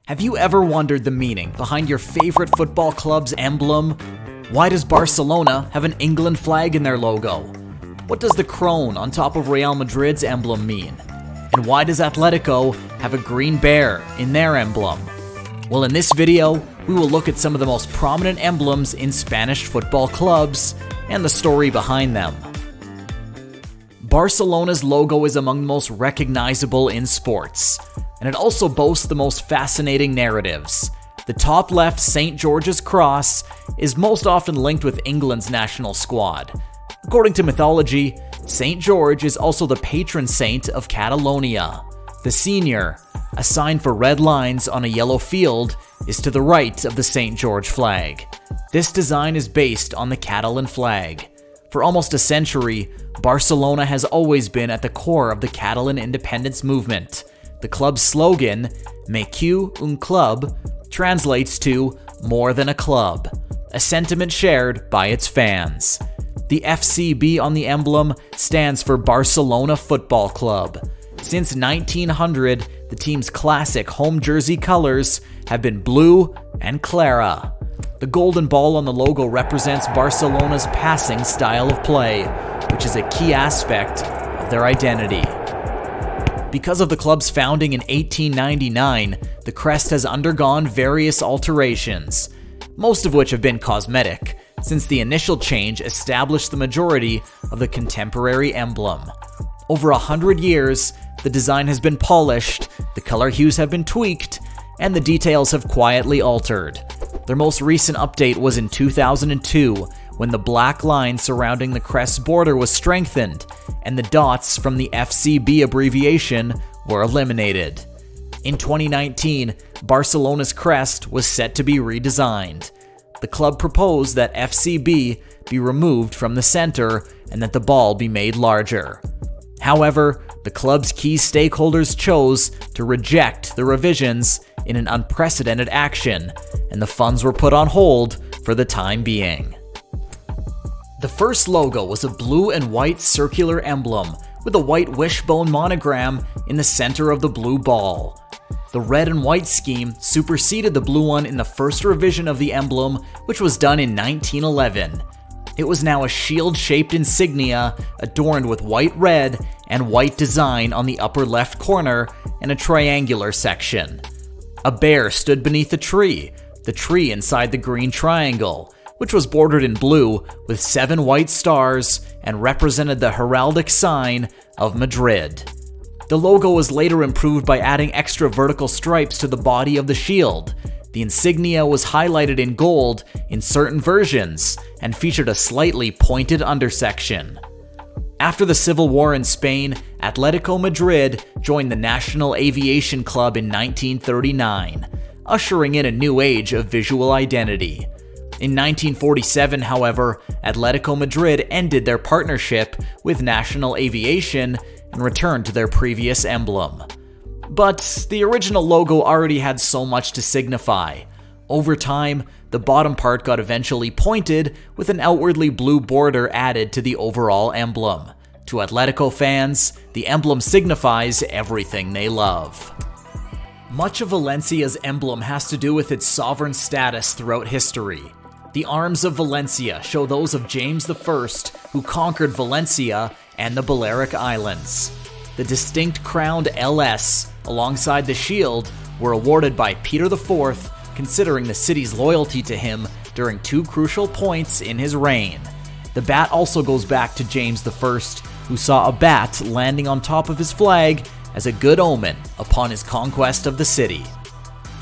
Have you ever wondered the meaning behind your favorite football club's emblem? Why does Barcelona have an England flag in their logo? What does the crone on top of Real Madrid's emblem mean? And why does Atletico have a green bear in their emblem? Well, in this video, we will look at some of the most prominent emblems in Spanish football clubs and the story behind them. Barcelona's logo is among the most recognizable in sports, and it also boasts the most fascinating narratives. The top left St. George's cross is most often linked with England's national squad. According to mythology, St. George is also the patron saint of Catalonia. The senior, a sign for red lines on a yellow field, is to the right of the St. George flag. This design is based on the Catalan flag. For almost a century, Barcelona has always been at the core of the Catalan independence movement. The club's slogan, Més que un club, translates to more than a club, a sentiment shared by its fans. The FCB on the emblem stands for Barcelona Football Club. Since 1900, the team's classic home jersey colors have been blue and clara. The golden ball on the logo represents Barcelona's passing style of play, which is a key aspect of their identity. Because of the club's founding in 1899, the crest has undergone various alterations, most of which have been cosmetic, since the initial change established the majority of the contemporary emblem. Over 100 years, the design has been polished, the color hues have been tweaked, and the details have quietly altered. Their most recent update was in 2002, when the black line surrounding the crest's border was strengthened, and the dots from the FCB abbreviation were eliminated. In 2019, Barcelona's crest was set to be redesigned. The club proposed that FCB be removed from the center and that the ball be made larger. However, the club's key stakeholders chose to reject the revisions in an unprecedented action, and the funds were put on hold for the time being. The first logo was a blue and white circular emblem with a white wishbone monogram in the center of the blue ball. The red and white scheme superseded the blue one in the first revision of the emblem, which was done in 1911. It was now a shield-shaped insignia adorned with white-red and white design on the upper left corner and a triangular section. A bear stood beneath a tree, the tree inside the green triangle, which was bordered in blue with 7 white stars and represented the heraldic sign of Madrid. The logo was later improved by adding extra vertical stripes to the body of the shield. The insignia was highlighted in gold in certain versions and featured a slightly pointed undersection. After the Civil War in Spain, Atletico Madrid joined the National Aviation Club in 1939, ushering in a new age of visual identity. In 1947, however, Atletico Madrid ended their partnership with National Aviation and returned to their previous emblem. But the original logo already had so much to signify. Over time, the bottom part got eventually pointed with an outwardly blue border added to the overall emblem. To Atletico fans, the emblem signifies everything they love. Much of Valencia's emblem has to do with its sovereign status throughout history. The arms of Valencia show those of James I, who conquered Valencia and the Balearic Islands. The distinct crowned LS alongside the shield were awarded by Peter IV, considering the city's loyalty to him during 2 crucial points in his reign. The bat also goes back to James I, who saw a bat landing on top of his flag as a good omen upon his conquest of the city.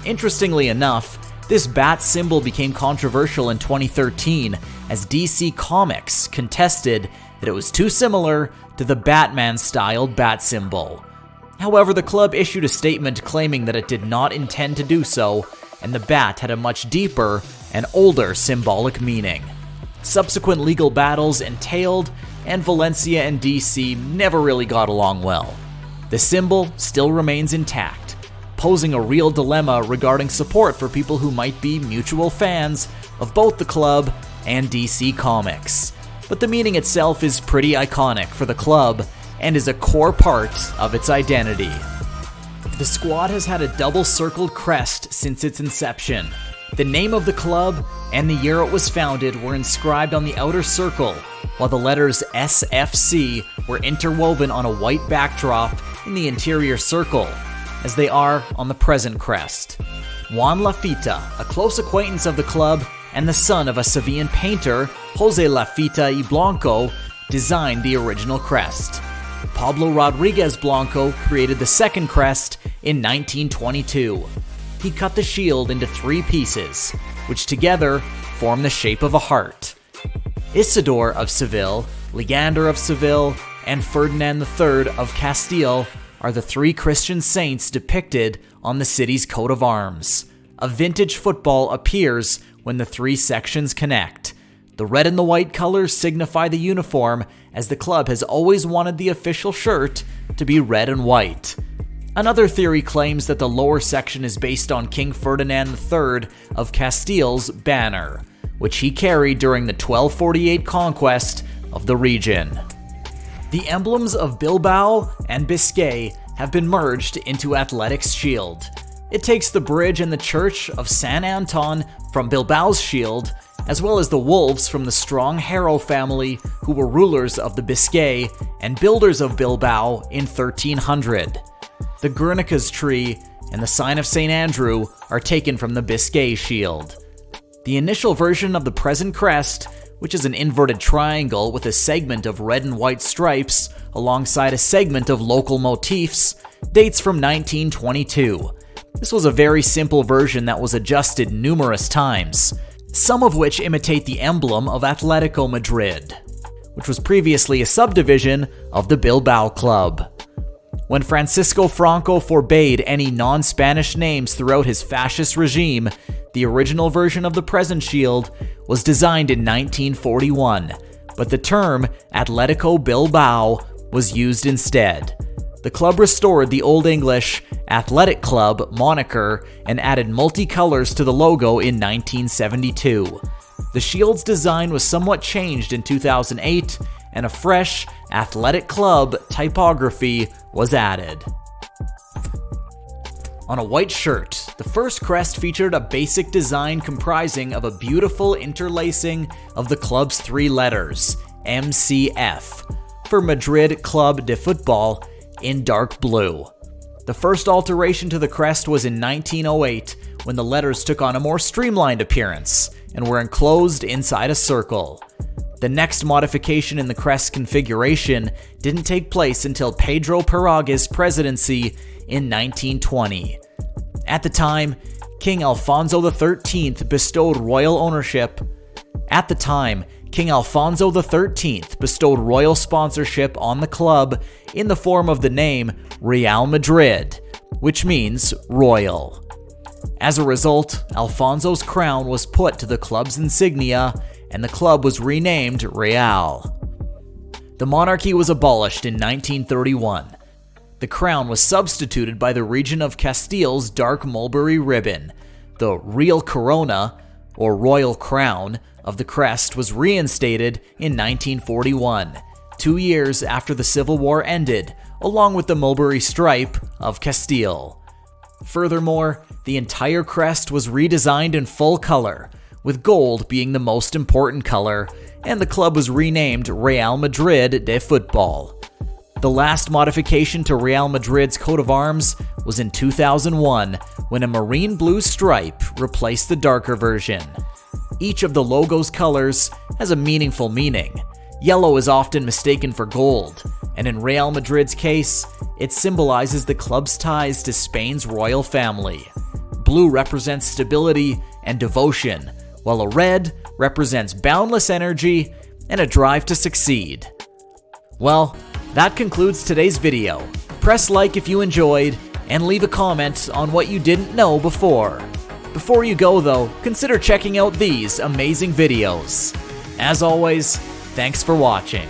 Interestingly enough, this bat symbol became controversial in 2013 as DC Comics contested that it was too similar to the Batman-styled bat symbol. However, the club issued a statement claiming that it did not intend to do so, and the bat had a much deeper and older symbolic meaning. Subsequent legal battles entailed, and Valencia and DC never really got along well. The symbol still remains intact, posing a real dilemma regarding support for people who might be mutual fans of both the club and DC Comics. But the meaning itself is pretty iconic for the club and is a core part of its identity. The squad has had a double-circled crest since its inception. The name of the club and the year it was founded were inscribed on the outer circle, while the letters SFC were interwoven on a white backdrop in the interior circle, as they are on the present crest. Juan Lafita, a close acquaintance of the club and the son of a Sevillan painter, Jose Lafita y Blanco, designed the original crest. Pablo Rodriguez Blanco created the second crest in 1922. He cut the shield into 3 pieces, which together form the shape of a heart. Isidore of Seville, Legander of Seville, and Ferdinand III of Castile are the 3 Christian saints depicted on the city's coat of arms. A vintage football appears when the 3 sections connect. The red and the white colors signify the uniform, as the club has always wanted the official shirt to be red and white. Another theory claims that the lower section is based on King Ferdinand III of Castile's banner, which he carried during the 1248 conquest of the region. The emblems of Bilbao and Biscay have been merged into Athletic's shield. It takes the bridge and the church of San Anton from Bilbao's shield, as well as the wolves from the strong Harrow family who were rulers of the Biscay and builders of Bilbao in 1300. The Guernica's tree and the sign of St. Andrew are taken from the Biscay shield. The initial version of the present crest, which is an inverted triangle with a segment of red and white stripes alongside a segment of local motifs, dates from 1922. This was a very simple version that was adjusted numerous times, some of which imitate the emblem of Atletico Madrid, which was previously a subdivision of the Bilbao club. When Francisco Franco forbade any non-Spanish names throughout his fascist regime, the original version of the present shield was designed in 1941, but the term Atletico Bilbao was used instead. The club restored the Old English Athletic Club moniker and added multicolors to the logo in 1972. The shield's design was somewhat changed in 2008, and a fresh Athletic Club typography was added. On a white shirt, the first crest featured a basic design comprising of a beautiful interlacing of the club's 3 letters, MCF, for Madrid Club de Football, in dark blue. The first alteration to the crest was in 1908, when the letters took on a more streamlined appearance and were enclosed inside a circle. The next modification in the crest configuration didn't take place until Pedro Piraga's presidency in 1920. At the time, King Alfonso XIII bestowed royal sponsorship on the club in the form of the name Real Madrid, which means royal. As a result, Alfonso's crown was put to the club's insignia, and the club was renamed Real. The monarchy was abolished in 1931. The crown was substituted by the region of Castile's dark mulberry ribbon. The real corona, or royal crown, of the crest was reinstated in 1941, 2 years after the Civil War ended, along with the mulberry stripe of Castile. Furthermore, the entire crest was redesigned in full color, with gold being the most important color, and the club was renamed Real Madrid de Football. The last modification to Real Madrid's coat of arms was in 2001, when a marine blue stripe replaced the darker version. Each of the logo's colors has a meaningful meaning. Yellow is often mistaken for gold, and in Real Madrid's case, it symbolizes the club's ties to Spain's royal family. Blue represents stability and devotion, while a red represents boundless energy and a drive to succeed. Well, that concludes today's video. Press like if you enjoyed, and leave a comment on what you didn't know before. Before you go though, consider checking out these amazing videos. As always, thanks for watching.